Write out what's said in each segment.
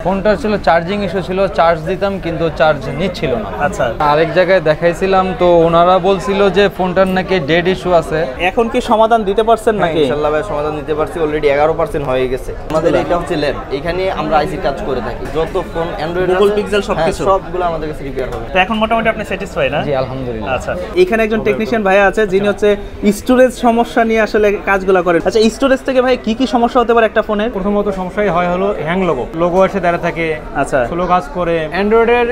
ফোনটার ছিল charging issue ছিল, চার্জ দিতাম কিন্তু চার্জ নিচ্ছিল না। আচ্ছা, আরেক জায়গায় দেখাইছিলাম তো ওনারা বলছিল যে ফোনটার নাকি ডেড ইস্যু আছে। এখন কি সমাধান দিতে পারছেন নাকি? ইনশাআল্লাহ ভাই সমাধান দিতে পারছি, অলরেডি 11% হয়ে গেছে। আমাদের এটা হচ্ছে ল্যাব, এখানে আমরা আইসি কাজ করে থাকি। যত ফোন অ্যান্ড্রয়েড গুগল পিক্সেল সবকিছু সবগুলো আমাদের কাছে রিপেয়ার হবে। তো এখন মোটামুটি আপনি স্যাটিসফাই না? জি আলহামদুলিল্লাহ। আচ্ছা, এখানে একজন টেকনিশিয়ান ভাই আছে যিনি হচ্ছে স্টোরেজ সমস্যা নিয়ে আসলে কাজগুলো করেন। আচ্ছা, স্টোরেজ থেকে ভাই কি কি সমস্যা হতে পারে একটা ফোনের? প্রথমত সমস্যাই হয় হলো হ্যাং লোগো এসে দাঁড়া থাকে, আচ্ছা, স্লো কাজ করে। অ্যান্ড্রয়েডের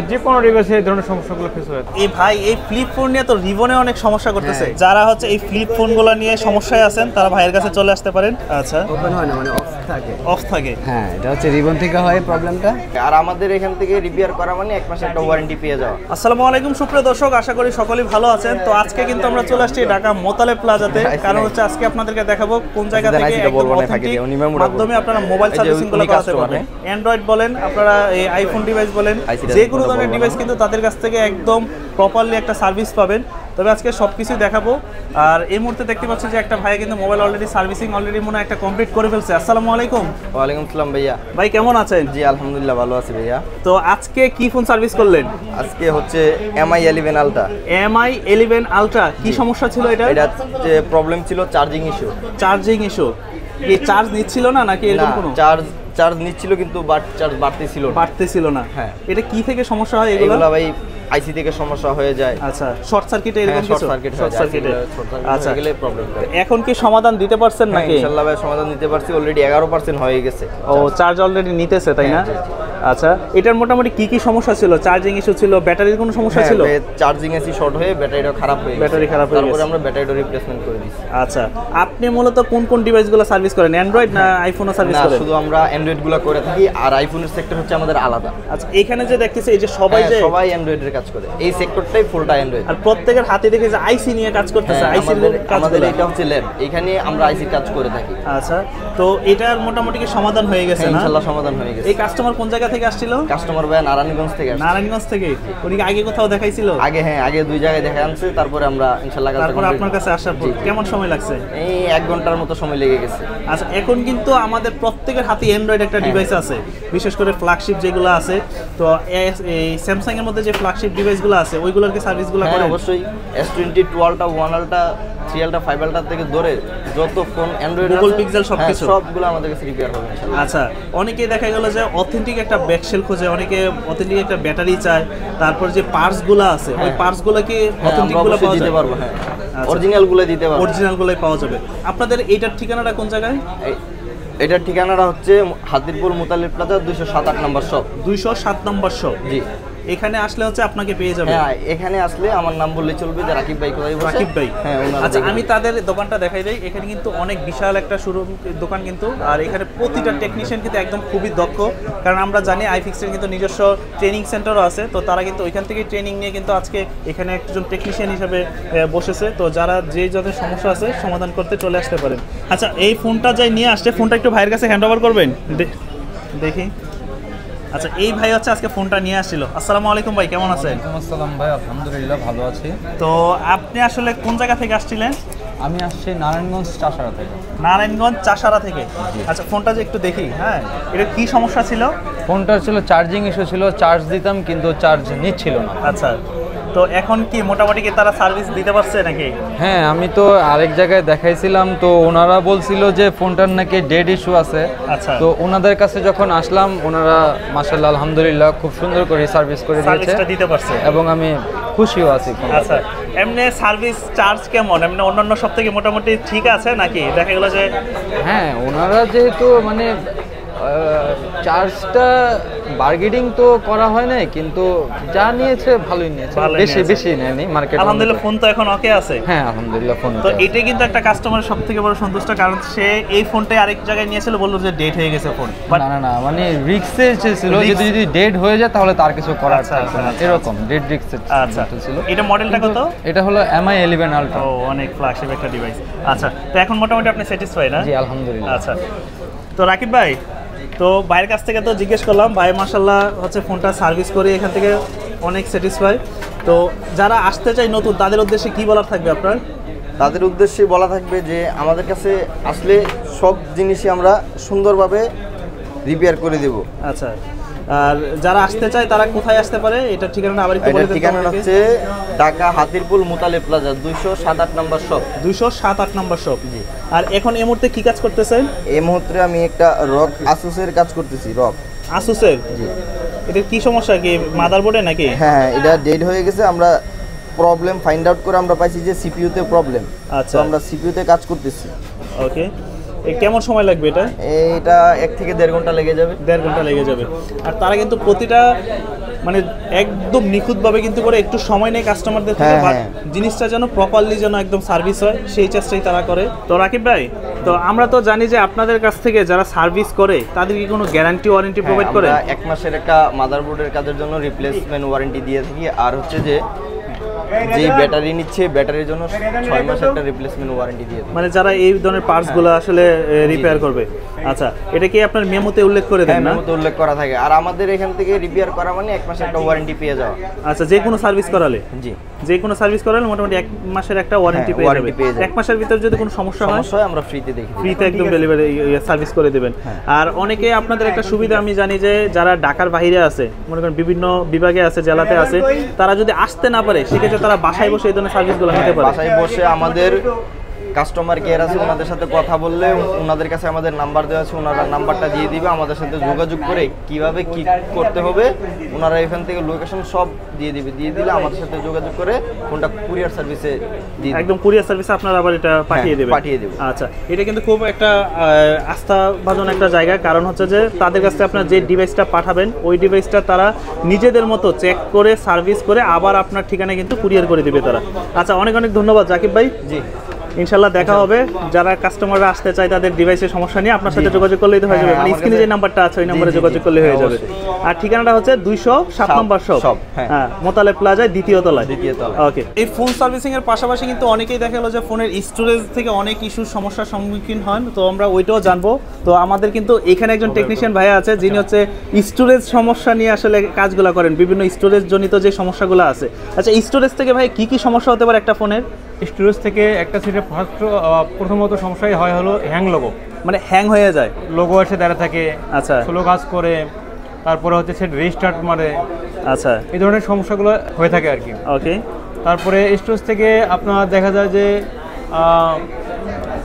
যে কোনো ডিভাইসে এই ধরনের সমস্যাগুলো ফেস হয়। এই ভাই এই ফ্লিপ ফোন নিয়ে তো রিবনে অনেক সমস্যা করতেছে। যারা হচ্ছে এই ফ্লিপ ফোনগুলো নিয়ে সমস্যায় আছেন তারা ভাইয়ের কাছে চলে আসতে পারেন। আচ্ছা, ওপেন হয় না, মানে অফ থাকে। অফ থাকে। হ্যাঁ, এটা হচ্ছে রিবন থেকে হয় প্রবলেমটা। আর আমাদের এখান থেকে রিপেয়ার করা মানে 1 মাসের একটা ওয়ারেন্টি পেয়ে যাওয়া। আসসালামু আলাইকুম সুপ্রিয় দর্শক, আশা করি সকলেই ভালো আছেন। তো আজকে কিন্তু আমরা চলে আসছি ঢাকা মোতালেব প্লাজাতে। কারণ হচ্ছে আজকে আপনাদেরকে দেখাবো কোন জায়গা থেকে একদম অথেন্টিক মাধ্যমে আপনারা মোবাইল সার্ভিসিং গুলো করাতে পারবেন। অ্যান্ড্রয়েড বলেন, আপনারা এই আইফোন ডিভাইস বলেন, যে কোনো ধরনের ডিভাইস কিন্তু তাদের কাছ থেকে একদম প্রপারলি একটা সার্ভিস পাবেন। তবে আজকে সব কিছুই দেখাবো। আর এই মুহূর্তে দেখতে পাচ্ছি যে একটা ভাই কিন্তু মোবাইল অলরেডি সার্ভিসিং মনে একটা কমপ্লিট করে ফেলছে। আসসালামু আলাইকুম। ওয়ালাইকুম আসসালাম ভাইয়া। ভাই কেমন আছেন? জি আলহামদুলিল্লাহ ভালো আছি ভাইয়া। তো আজকে কি ফোন সার্ভিস করলেন? আজকে হচ্ছে MI 11 আলট্রা। MI 11 আলট্রা, কি সমস্যা ছিল এটা? এটা যে প্রবলেম ছিল চার্জিং ইস্যু। চার্জিং ইস্যু কি চার্জ নিচ্ছিল না নাকি এরকম কোনো? চার্জ নিচ্ছিল কিন্তু চার্জ বাড়তেছিল না। হ্যাঁ, এটা কি থেকে সমস্যা হয় এগুলো? ভাই আইসি থেকে সমস্যা হয়ে যায়। আচ্ছা, শর্ট সার্কিটে এরকম কিছু? শর্ট সার্কিটে আচ্ছা, গেলে প্রবলেম করে। এখন কি সমাধান দিতে পারছেন নাকি? ইনশাআল্লাহ ভাই সমাধান দিতে পারছি, অলরেডি 11% হয়ে গেছে। ও, চার্জ অলরেডি নিতেছে তাই না? আচ্ছা, এটার মোটামুটি কি কি সমস্যা ছিল? চার্জিং ইস্যু ছিল, ব্যাটারির কোনো সমস্যা ছিল? চার্জিং এসি শর্ট হয়ে ব্যাটারিটা খারাপ হয়ে গেছে। ব্যাটারি খারাপ হয়ে গেছে, তারপরে আমরা ব্যাটারিটা রিপ্লেসমেন্ট করে দিয়েছি। আচ্ছা, আপনি মূলত কোন কোন ডিভাইসগুলো সার্ভিস করেন? অ্যান্ড্রয়েড না আইফোনও সার্ভিস করেন? শুধু আমরা অ্যান্ড্রয়েড গুলো করে থাকি, আর আইফোনের সেক্টর হচ্ছে আমাদের আলাদা। আচ্ছা, এখানে যে দেখতেছি এই যে সবাই অ্যান্ড্রয়েডের কাজ করে, এই সেক্টরটাই ফুলটা অ্যান্ড্রয়েড। আর প্রত্যেকের হাতে দেখে যে আইসি নিয়ে কাজ করতেছে। আমাদের এটা হচ্ছে ল্যাব, এখানে আমরা আইসি কাজ করে থাকি। আচ্ছা, তো এটার মোটামুটি কি সমাধান হয়ে গেছে না? ইনশাআল্লাহ সমাধান হয়ে গেছে। এই কাস্টমার কোন জায়গা থেকে আসছিল? কাস্টমার ভাই নারায়ণগঞ্জ থেকে আসছে। নারায়ণগঞ্জ থেকে? উনি কি আগে কোথাও দেখাইছিল? আগে 2 জায়গায় দেখা আনছে, তারপরে আমরা ইনশাআল্লাহ তারপর আপনার কাছে আসার পর কেমন সময় লাগছে? এই 1 ঘন্টার মতো সময় লেগে গেছে। আচ্ছা, এখন কিন্তু আমাদের প্রত্যেকের হাতে অ্যান্ড্রয়েড একটা ডিভাইস আছে, বিশেষ করে ফ্ল্যাগশিপ যেগুলো আছে। তো এই স্যামসাং এর মধ্যে যে ফ্ল্যাগশিপ ডিভাইসগুলো আছে ওইগুলোর কি সার্ভিসগুলো করে? অবশ্যই। S22 ultra, 1 ultra, 3 ultra, 5 ultra থেকে ধরে যত ফোন অ্যান্ড্রয়েড গুগল পিক্সেল সবকিছু সবগুলো আমাদের কাছে রিপেয়ার হবে ইনশাআল্লাহ। আচ্ছা, অনেকেই দেখা গেল যে অথেন্টিক একটা ব্যাকশেল খোঁজে, অনেকে অথেন্টিক একটা ব্যাটারি চায়, তারপর যে পার্টসগুলো আছে ওই পার্টসগুলো কি অথেন্টিকগুলো পাওয়া দিতে পারবো? হ্যাঁ, আচ্ছা, অরিজিনালগুলো দিতে পারবো। অরিজিনালগুলোই পাওয়া যাবে। আপনাদের এইটার ঠিকানাটা কোন জায়গায়? এটার ঠিকানাটা হচ্ছে হাতিরপুল মোতালেব প্লাজা 207 নম্বর শপ। 207 নম্বর শপ। জি, এখানে আসলে হচ্ছে আপনাকে পেয়ে যাবে। হ্যাঁ, এখানে আসলে আমার নাম বললে চলবে যে রাকিব ভাই কোথায় বসে। রাকিব ভাই, হ্যাঁ। আচ্ছা, আমি তাদের দোকানটা দেখাই দেই। এখানে কিন্তু অনেক বিশাল একটা শোরুম দোকান কিন্তু, আর এখানে প্রতিটা টেকনিশিয়ান কিন্তু একদম খুবই দক্ষ। কারণ আমরা জানি আইফিক্সের কিন্তু নিজস্ব ট্রেনিং সেন্টারও আছে। তো তারা কিন্তু ওইখান থেকে ট্রেনিং নিয়ে কিন্তু আজকে এখানে একজন টেকনিশিয়ান হিসেবে বসেছে। তো যারা যে যাদের সমস্যা আছে সমাধান করতে চলে আসতে পারেন। আচ্ছা, এই ফোনটা যাই নিয়ে আসছে, ফোনটা একটু ভাইয়ের কাছে হ্যান্ড ওভার করবেন দেখি। আচ্ছা, এই ভাই হচ্ছে আজকে ফোনটা নিয়ে আসছিল। আসসালামু আলাইকুম ভাই, কেমন আছেন? ওয়ালাইকুম আসসালাম ভাই, আলহামদুলিল্লাহ ভালো আছি। তো আপনি আসলে কোন জায়গা থেকে আসছিলেন? আমি আসছি নারায়ণগঞ্জ চাষারা থেকে। নারায়ণগঞ্জ চাষারা থেকে? আচ্ছা, ফোনটা যে একটু দেখি। হ্যাঁ, এটা কি সমস্যা ছিল? ফোনটার ছিল চার্জিং ইস্যু ছিল, চার্জ দিতাম কিন্তু চার্জ নিচ্ছিল না। আচ্ছা, তো এখন কি মোটামুটি কি তারা সার্ভিস দিতে পারছে নাকি? হ্যাঁ, আমি তো আরেক জায়গায় দেখাইছিলাম তো ওনারা বলছিল যে ফোনটার নাকি ডেড ইস্যু আছে। আচ্ছা, তো ওনাদের কাছে যখন আসলাম ওনারা মাশাআল্লাহ আলহামদুলিল্লাহ খুব সুন্দর করে সার্ভিস করে দিতে পারছে এবং আমি খুশিও আছি। আচ্ছা, এমনি সার্ভিস চার্জ কেমন? এমনি অন্যান্য সব থেকে মোটামুটি ঠিক আছে নাকি? দেখা গেল যে হ্যাঁ, ওনারা যেহেতু মানে চার্জটা বার্গেনিং তো করা হয় না, কিন্তু যা নিয়েছে ভালোই নিয়েছে, বেশি নেয়নি মার্কেট। আলহামদুলিল্লাহ ফোন তো এখন ওকে আছে। হ্যাঁ আলহামদুলিল্লাহ ফোন তো এটাই কিন্তু একটা কাস্টমারের সবথেকে বড় সন্তুষ্ট, কারণ সে এই ফোনটাই আরেক জায়গায় নিয়েছিল, বললো যে ডেট হয়ে গেছে ফোন। না মানে রিস্কে ছিল, যদি ডেড হয়ে যায় তাহলে তার কিছু করার থাকবে না, এরকম ডেড রিস্কে ছিল। এটা মডেলটা কত? এটা হলো MI 11 আলট্রা। ও, অনেক ফ্ল্যাগশিপ একটা ডিভাইস। আচ্ছা, তো এখন মোটামুটি আপনি স্যাটিসফাই না? জি আলহামদুলিল্লাহ। আচ্ছা, তো রাকিব ভাই, তো ভাইয়ের কাছ থেকে তো জিজ্ঞেস করলাম, ভাই মাশাআল্লাহ হচ্ছে ফোনটা সার্ভিস করে এখান থেকে অনেক স্যাটিসফাই। তো যারা আসতে চায় নতুন, তাদের উদ্দেশ্যে কি বলার থাকবে আপনার? তাদের উদ্দেশ্যে বলা থাকবে যে আমাদের কাছে আসলে সব জিনিসই আমরা সুন্দরভাবে রিপেয়ার করে দেব। আচ্ছা, আর যারা আসতে চায় তারা কোথায় আসতে পারে, এটা ঠিকানা আবার একটু বলে দেন। ঠিকানাটা হচ্ছে ঢাকা হাতিরপুল মুতালিব প্লাজা 207-8 নম্বর শপ। 207-8 নম্বর শপ। জি। আর এখন এই মুহূর্তে কি কাজ করতেছেন? এই মুহূর্তে আমি একটা রক আসুসের কাজ করতেছি। রক আসুসের? জি। এটা কি সমস্যা, কি মাদারবোর্ডে নাকি? হ্যাঁ, এটা ডেড হয়ে গেছে। আমরা প্রবলেম ফাইন্ড আউট করে আমরা পাইছি যে সিপিইউতে প্রবলেম। আচ্ছা, আমরা সিপিইউতে কাজ করতেছি। ওকে, কেমন সময় লাগবে এটা? এটা 1 থেকে 1.5 ঘন্টা লেগে যাবে। 1.5 ঘন্টা লেগে যাবে। আর তারা কিন্তু প্রতিটা মানে একদম নিখুঁতভাবে কিন্তু করে, একটু সময় নেই কাস্টমারদের থেকে, বাট জিনিসটা যেন প্রপারলি যেন একদম সার্ভিস হয় সেই চেষ্টাই তারা করে। তো রাকিব ভাই, তো আমরা তো জানি যে আপনাদের কাছ থেকে যারা সার্ভিস করে তাদের কি কোনো গ্যারান্টি ওয়ারেন্টি প্রোভাইড করে? 1 মাসের একটা মাদারবোর্ডের কাজের জন্য রিপ্লেসমেন্ট ওয়ারেন্টি দিয়ে থাকি। আর হচ্ছে যে ব্যাটারি নিচ্ছে ব্যাটারির জন্য 6 মাস একটা রিপ্লেসমেন্ট ওয়ারেন্টি দিয়ে দেয়। মানে যারা এই ধরনের পার্টসগুলো আসলে রিপেয়ার করবে। আচ্ছা, এটা কি আপনার মেমোতে উল্লেখ করে দেন? না, মেমোতে উল্লেখ করা থাকে। আর আমাদের এখান থেকে রিপেয়ার করা মানে 1 মাসের একটা ওয়ারেন্টি পেয়ে যাওয়া। আচ্ছা, যে কোনো সার্ভিস করালে? জি, যে কোনো সার্ভিস করালে মোটামুটি 1 মাসের একটা ওয়ারেন্টি পেয়ে যাবে। 1 মাসের ভিতরে যদি কোনো সমস্যা হয় আমরা ফ্রিতে দেখি, ফ্রিতে একদম ডেলিভারি সার্ভিস করে দেবেন। আর অনেকে আপনাদের একটা সুবিধা আমি জানি যে যারা ঢাকার বাইরে আছে, মনে করেন বিভিন্ন বিভাগে আছে, জেলাতে আছে, তারা যদি আসতে না পারে সেক্ষেত্রে তারা বাসায় বসে এই ধরনের সার্ভিসগুলো নিতে পারে। বাসায় বসে আমাদের কাস্টমার কেয়ার আছে, ওনাদের সাথে কথা বললে ওনাদের কাছে আমাদের নাম্বার দেওয়া আছে, ওনারা নাম্বারটা দিয়ে দিবে। আমাদের সাথে যোগাযোগ করে কিভাবে কি করতে হবে ওনারা এখান থেকে লোকেশন সব দিয়ে দিবে। দিয়ে দিলে আমাদের সাথে যোগাযোগ করে কোনটা কুরিয়ার সার্ভিসে দিয়ে একদম কুরিয়ার সার্ভিসে আপনারা আবার এটা পাঠিয়ে দেবেন। আচ্ছা, এটা কিন্তু খুব একটা আস্থাভাজন একটা জায়গা। কারণ হচ্ছে যে তাদের কাছে আপনার যে ডিভাইসটা পাঠাবেন ওই ডিভাইসটা তারা নিজেদের মতো চেক করে সার্ভিস করে আবার আপনার ঠিকানায় কিন্তু কুরিয়ার করে দিবে তারা। আচ্ছা, অনেক অনেক ধন্যবাদ জাকিব ভাই। জি, ইনশাআল্লাহ দেখা হবে। যারা কাস্টমাররা আসতে চায় তাদের ডিভাইসের সমস্যা নিয়ে আপনার সাথে যোগাযোগ করলেই তো হয়ে যাবে। মানে স্ক্রিনে যে নাম্বারটা আছে ওই নম্বরে যোগাযোগ করলে হয়ে যাবে। আর ঠিকানাটা হচ্ছে 207 নম্বর শপ, হ্যাঁ, মোতালেব প্লাজায় দ্বিতীয় তলায়। ওকে। এই ফোন সার্ভিসিং এর পাশাপাশি কিন্তু অনেকেই দেখা গেলো যে ফোনের স্টোরেজ থেকে অনেক ইস্যুর সমস্যার সম্মুখীন হন, তো আমরা ওইটাও জানবো। তো আমাদের কিন্তু এখানে একজন টেকনিশিয়ান ভাইয়া আছে যিনি হচ্ছে স্টোরেজ সমস্যা নিয়ে আসলে কাজগুলো করেন, বিভিন্ন স্টোরেজ জনিত যে সমস্যাগুলো আছে। আচ্ছা, স্টোরেজ থেকে ভাই কি কি সমস্যা হতে পারে একটা ফোনের? স্টোরেজ থেকে একটা সেটের প্রথমত সমস্যাই হয় হলো হ্যাং লোগো, মানে হ্যাং হয়ে যায়, লোগো এসে দাঁড়িয়ে থাকে। আচ্ছা, স্লো কাজ করে, তারপরে হচ্ছে সেট রিস্টার্ট মারে। আচ্ছা, এই ধরনের সমস্যাগুলো হয়ে থাকে আর কি। ওকে। তারপরে স্টোরেজ থেকে আপনার দেখা যায় যে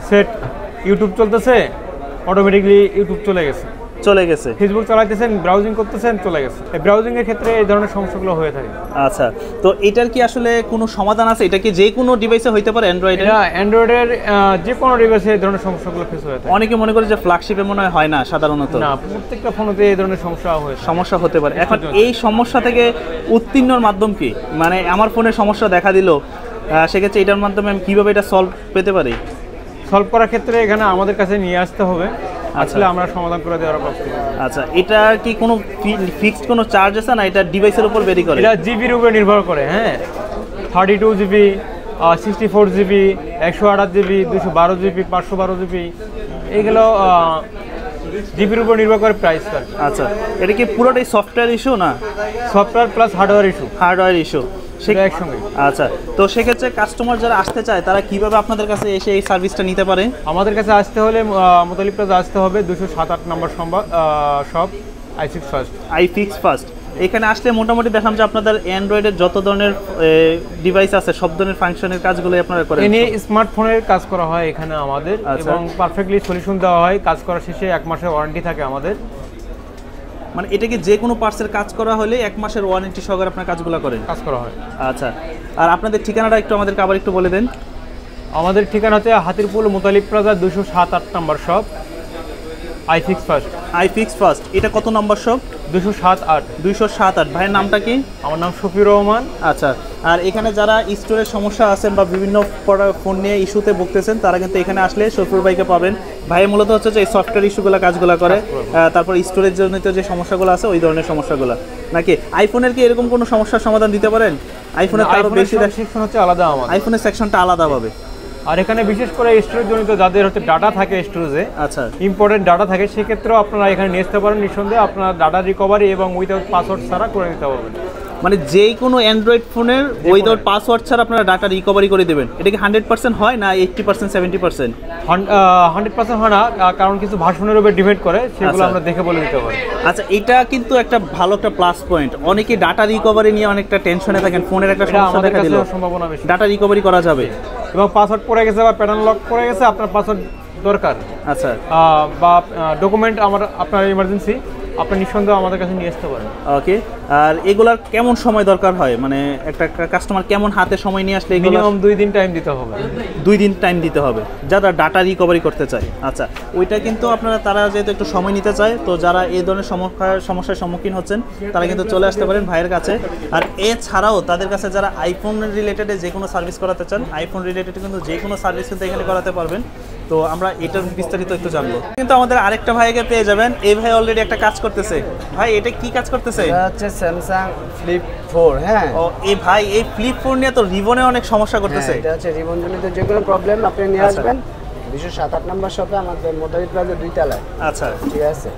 সেট ইউটিউব চলতেছে, অটোমেটিকলি ইউটিউব চলে গেছে, ফেসবুক চালাইতেছেন, ব্রাউজিং করতেছেন, চলে গেছে। এই ব্রাউজিং এর ক্ষেত্রে এই ধরনের সমস্যাগুলো হয়ে থাকে। আচ্ছা, তো এটার কি আসলে কোনো সমাধান আছে? এটা কি যে কোনো ডিভাইসে হইতে পারে? অ্যান্ড্রয়েডের? না, অ্যান্ড্রয়েডের যে কোনো ডিভাইসে এই ধরনের সমস্যাগুলো ফেস হয়ে থাকে। অনেকে মনে করে যে ফ্ল্যাগশিপে মনে হয় না সাধারণত। না, প্রত্যেকটা ফোনেতে এই ধরনের সমস্যা হতে পারে। এখন এই সমস্যা থেকে উত্তীর্ণর মাধ্যম কি? মানে আমার ফোনে সমস্যা দেখা দিল, সেক্ষেত্রে এটার মাধ্যমে আমি কীভাবে এটা সলভ পেতে পারি? সলভ করার ক্ষেত্রে এখানে আমাদের কাছে নিয়ে আসতে হবে, আসলে আমরা সমাধান করে দেওয়ার প্রস্তুত। আচ্ছা, এটা কি কোনো ফিক্সড কোনো চার্জ আছে না এটা ডিভাইসের উপর ভেরি করে? এটা জিবির উপরে নির্ভর করে। হ্যাঁ, 32 GB, 64 GB, 128 GB, 212 GB, 512 GB, এইগুলো জিবির উপর নির্ভর করে প্রাইস। আচ্ছা, এটা কি পুরোটাই সফটওয়্যার ইস্যু না? সফটওয়্যার প্লাস হার্ডওয়্যার ইস্যু সেটা একসঙ্গে। আচ্ছা, তো সেক্ষেত্রে কাস্টমার যারা আসতে চায় তারা কিভাবে আপনাদের কাছে এসে এই সার্ভিসটা নিতে পারে? আমাদের কাছে আসতে হলে মোতালিব প্লাজা আসতে হবে, 207-8 নম্বর শপ, iFix First। এখানে আসলে মোটামুটি দেখলাম যে আপনাদের অ্যান্ড্রয়েডের যত ধরনের ডিভাইস আছে সব ধরনের ফাংশনের কাজগুলো আপনারা করেন। এনে স্মার্টফোনের কাজ করা হয় এখানে আমাদের, এবং পারফেক্টলি সলিউশন দেওয়া হয়। কাজ করার শেষে 1 মাসের ওয়ারেন্টি থাকে আমাদের। মানে এটা কি যে কোনো পার্টসের কাজ করা হলে 1 মাসের ওয়ারেন্টি সহকারে আপনার কাজগুলো কাজ করা হয়। আচ্ছা, আর আপনাদের ঠিকানাটা একটু আমাদেরকে আবার একটু বলে দেন। আমাদের ঠিকানা হচ্ছে হাতিরপুল মোতালিব প্লাজা 207-8 নম্বর শপ, iFix First। এটা কত নম্বর শপ? 207-8। ভাইয়ের নামটা কি? আমার নাম শফিউর রহমান। আচ্ছা, আর এখানে যারা স্টোরেজ সমস্যা আছেন বা বিভিন্ন ফোন নিয়ে ইস্যুতে ভুগতেছেন তারা কিন্তু এখানে আসলে শফিউর ভাইকে পাবেন। ভাই মূলত হচ্ছে যে এই সফটওয়্যার ইস্যুগুলো কাজগুলো করে, তারপর স্টোরেজ জনিত যে সমস্যাগুলো আছে ওই ধরনের সমস্যাগুলো। নাকি আইফোনের কি এরকম কোনো সমস্যার সমাধান দিতে পারেন? আইফোনের আরো বেশি সেকশন হচ্ছে আলাদা, আমাদের আইফোনের সেকশনটা আলাদা পাবে। আর এখানে বিশেষ করে স্টোরেজ জনিত যাদের হচ্ছে ডাটা থাকে স্টোরেজে, আচ্ছা, ইম্পর্টেন্ট ডাটা থাকে, সেক্ষেত্রেও আপনারা এখানে নিয়ে আসতে পারেন। নিঃসন্দেহে আপনার ডাটা রিকভারি এবং উইথাউট পাসওয়ার্ড ছাড়া করে নিতে পারবেন। মানে যেই কোনো অ্যান্ড্রয়েড ফোনের উইদাউট পাসওয়ার্ড ছাড়া আপনারা ডাটা রিকভারি করে দেবেন, এটা কি 100% হয় না 80% 70%? 100% হয় না, কারণ কিছু ভার্সনের উপর ডিপেন্ড করে, সেগুলো আচ্ছা। আমরা দেখে বলে দিতে পারি। আচ্ছা, এটা কিন্তু একটা ভালো একটা প্লাস পয়েন্ট। অনেকে ডাটা রিকভারি নিয়ে অনেকটা টেনশনে থাকেন, ফোনের একটা এটা সমস্যা আমাদের দেখা কাছে দিল, সম্ভাবনা বেশি। ডাটা রিকভারি করা যাবে। এবং পাসওয়ার্ড পড়ে গেছে বা প্যাটার্ন লক পড়ে গেছে, আপনার পাসওয়ার্ড দরকার, আচ্ছা, বা ডকুমেন্ট আপনার ইমার্জেন্সি, আপনি নিঃসন্দেহে আমাদের কাছে নিয়ে আসতে পারেন। ওকে। আর এগুলার কেমন সময় দরকার হয়, মানে একটা কাস্টমার কেমন হাতে সময় নিয়ে আসলে এগুলো? মিনিমাম 2 দিন টাইম দিতে হবে। 2 দিন টাইম দিতে হবে যারা ডাটা রিকভারি করতে চায়। আচ্ছা, ওইটা কিন্তু আপনারা, তারা যেহেতু একটু সময় নিতে চায়, তো যারা এই ধরনের সমস্যার সম্মুখীন হচ্ছেন তারা কিন্তু চলে আসতে পারেন ভাইয়ের কাছে। আর এছাড়াও তাদের কাছে যারা আইফোন রিলেটেডে যে কোনো সার্ভিস করাতে চান, আইফোন রিলেটেড কিন্তু যে কোনো সার্ভিস কিন্তু এখানে করাতে পারবেন। তো আমরা এটার বিস্তারিত একটু জানবো। কিন্তু আমাদের আরেকটা ভাইকে পেয়ে যাবেন, এই ভাই অলরেডি একটা কাজ করতেছে। ভাই এটা কি কাজ করতেছে? এটা হচ্ছে স্যামসাং ফ্লিপ 4। হ্যাঁ, ও এই ভাই এই ফ্লিপ ফোন নিয়ে তো রিবনে অনেক সমস্যা করতেছে। এটা হচ্ছে রিবনজনিত যে কোনো প্রবলেম আপনি নিয়ে আসবেন 207-8 নম্বর শপে, আমাদের মোটারি প্লাজা 2 তলায়। আচ্ছা, ঠিক আছে।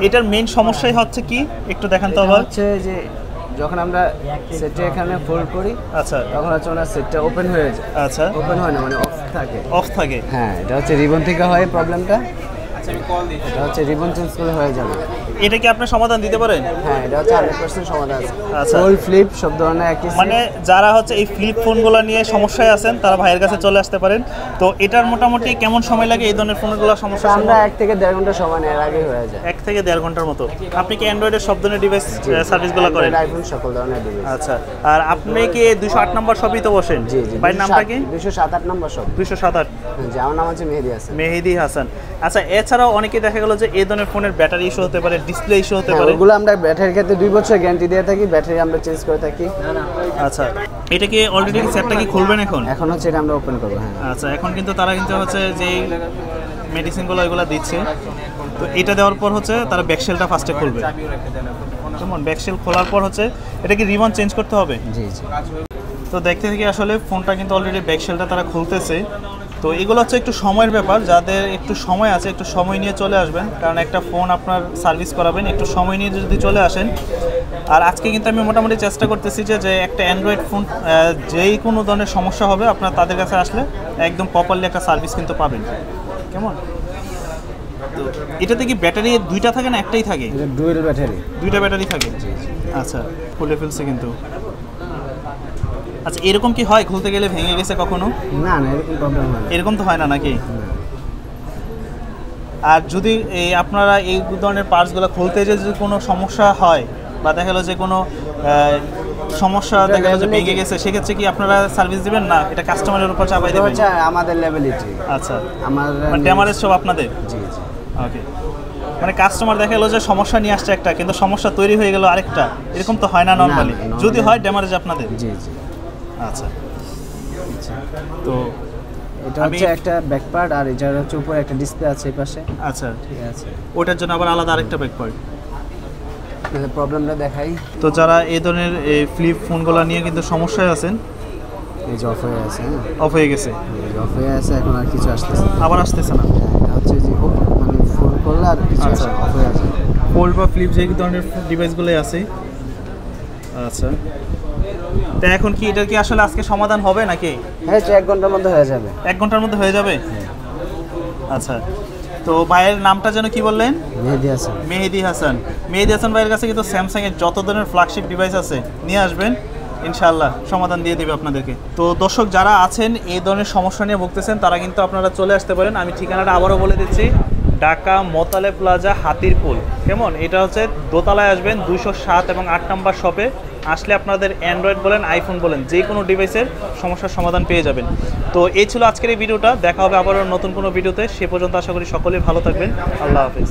এটার মেইন সমস্যাই হচ্ছে কি একটু দেখান তো এটা আবার। হচ্ছে যে যখন আমরা সেটটা এখানে ফোল্ড করি, আচ্ছা তখন হচ্ছে ওনার সেটটা ওপেন হয়ে যায়। আচ্ছা, ওপেন হয় না, মানে অফ থাকে। অফ থাকে। হ্যাঁ, এটা হচ্ছে রিবন থেকে হয় প্রবলেমটা। এটা হচ্ছে রিবন চেঞ্জ করলে হয়ে যাবে। এটা কি আপনি সমাধান দিতে পারেন? হ্যাঁ, এটা হচ্ছে 100% সমাধান আছে। আচ্ছা। ফোল্ড ফ্লিপ সব ধরনের একই মানে যারা হচ্ছে এই ফ্লিপ ফোনগুলো নিয়ে সমস্যায় আছেন তারা ভাইয়ের কাছে চলে আসতে পারেন। তো এটার মোটামুটি কেমন সময় লাগে এই ধরনের ফোনগুলো সমস্যা? আমরা 1 থেকে 1.5 ঘন্টা সময় নেয়, এর আগে হয়ে যায়। 1 থেকে 1.5 ঘন্টার মতো। আপনি কি অ্যান্ড্রয়েডের সব ধরনের ডিভাইস সার্ভিসগুলো করেন? আইফোন সকল ধরনের ডিভাইস। আচ্ছা, আর আপনি কি 208 নম্বর শপই তো বসেন? জি জি। ভাইয়ের নামটা কি? 207-8 নম্বর শপ। 207-8। জি, আমার নাম হচ্ছে মেহেদি হাসান। মেহেদি হাসান। আচ্ছা, এছাড়াও অনেকে দেখা গেল যে এই ধরনের ফোনের ব্যাটারি ইস্যু হতে পারে, ডিসপ্লে ইস্যু হতে পারে। ওগুলো আমরা ব্যাটারির ক্ষেত্রে 2 বছর গ্যারান্টি দিয়ে থাকি, ব্যাটারি আমরা চেঞ্জ করে থাকি। আচ্ছা, এটা কি অলরেডি সেটটা কি খুলবেন এখন? এখন হচ্ছে এটা আমরা ওপেন করবো। হ্যাঁ, আচ্ছা, এখন কিন্তু তারা কিন্তু হচ্ছে যেই মেডিসিনগুলো এগুলো দিচ্ছে, তো এটা দেওয়ার পর হচ্ছে তারা ব্যাকশেলটা ফার্স্টে খুলবে। কেমন ব্যাকশেল খোলার পর হচ্ছে এটা কি রিবন চেঞ্জ করতে হবে? জি জি। তো দেখতে থেকে আসলে ফোনটা কিন্তু অলরেডি ব্যাকশেলটা তারা খুলতেছে। তো এগুলো হচ্ছে একটু সময়ের ব্যাপার, যাদের একটু সময় আছে একটু সময় নিয়ে চলে আসবেন, কারণ একটা ফোন আপনার সার্ভিস করাবেন, একটু সময় নিয়ে যদি চলে আসেন। আর আজকে কিন্তু আমি মোটামুটি চেষ্টা করতেছি যে একটা অ্যান্ড্রয়েড ফোন যেই কোনো ধরনের সমস্যা হবে আপনার তাদের কাছে আসলে একদম প্রপারলি একটা সার্ভিস কিন্তু পাবেন। কেমন? তো এটাতে কি ব্যাটারি 2টা থাকে না একটাই থাকে? এটা ডুয়েল ব্যাটারি। 2টা ব্যাটারি থাকে। আচ্ছা, খুলে ফেলছে কিন্তু। আচ্ছা, এরকম কি হয় খুলতে গেলে ভেঙে গেছে কখনো? না না, এরকম প্রবলেম হয় না। এরকম তো হয় না নাকি? আর যদি আপনারা এই ধরনের পার্টসগুলো খুলতে যে যদি কোনো সমস্যা হয় বা দেখা গেলো যে কোনো সমস্যা দেখা গেলো যে ভেঙে গেছে, সেক্ষেত্রে কি আপনারা সার্ভিস দিবেন না এটা কাস্টমারের উপর চাপাই এটা দেবেন? হচ্ছে আমাদের লেভেলিটি। আচ্ছা, আমার ড্যামারেজ সব আপনাদের? জি জি। ওকে। মানে কাস্টমার দেখা গেলো যে সমস্যা নিয়ে আসছে একটা, কিন্তু সমস্যা তৈরি হয়ে গেল আরেকটা, এরকম তো হয় না নরমালি? না, যদি হয় ড্যামারেজ আপনাদের? জি জি। আচ্ছা, তো এটা হচ্ছে একটা ব্যাক পার্ট, আর এটার হচ্ছে উপরে একটা ডিসপ্লে আছে এই পাশে। আচ্ছা, ঠিক আছে। ওটার জন্য আবার আলাদা আরেকটা ব্যাক পার্ট। তাহলে প্রবলেমটা দেখাই। তো যারা এই ধরনের ফ্লিপ ফোনগুলো নিয়ে কিন্তু সমস্যায় আছেন, এই যে অফ হয়ে আছে। অফ হয়ে গেছে, অফ হয়ে আছে, এখন আর কিছু আসতেছে না। আবার আসতেছে না। হ্যাঁ, এটা হচ্ছে যে মানে ফোন করলে আর কিছু আচ্ছা। অফ হয়ে আছে। ফোল্ড বা ফ্লিপ যে ধরনের ডিভাইসগুলোই আছে। আচ্ছা, তা এখন কি এটার কি আসলে আজকে সমাধান হবে নাকি? হ্যাঁ, 1 ঘন্টার মধ্যে হয়ে যাবে। 1 ঘন্টার মধ্যে হয়ে যাবে? আচ্ছা, তো ভাইয়ের নামটা যেন কি বললেন? মেহেদি হাসান। মেহেদি হাসান। মেহেদি হাসান ভাইয়ের কাছে কিন্তু স্যামসাংয়ের যত ধরনের ফ্ল্যাগশিপ ডিভাইস আছে নিয়ে আসবেন, ইনশাআল্লাহ সমাধান দিয়ে দেবে আপনাদেরকে। তো দর্শক যারা আছেন এই ধরনের সমস্যা নিয়ে ভুগতেছেন তারা কিন্তু আপনারা চলে আসতে পারেন। আমি ঠিকানাটা আবারও বলে দিচ্ছি, ঢাকা মোতালে প্লাজা হাতিরপুল। কেমন? এটা হচ্ছে দোতলায় আসবেন 207 এবং 8 নম্বর শপে আসলে আপনাদের অ্যান্ড্রয়েড বলেন আইফোন বলেন যে কোনো ডিভাইসের সমস্যার সমাধান পেয়ে যাবেন। তো এই ছিল আজকের এই ভিডিওটা, দেখা হবে আবারও নতুন কোনো ভিডিওতে। সে পর্যন্ত আশা করি সকলেই ভালো থাকবেন। আল্লাহ হাফেজ।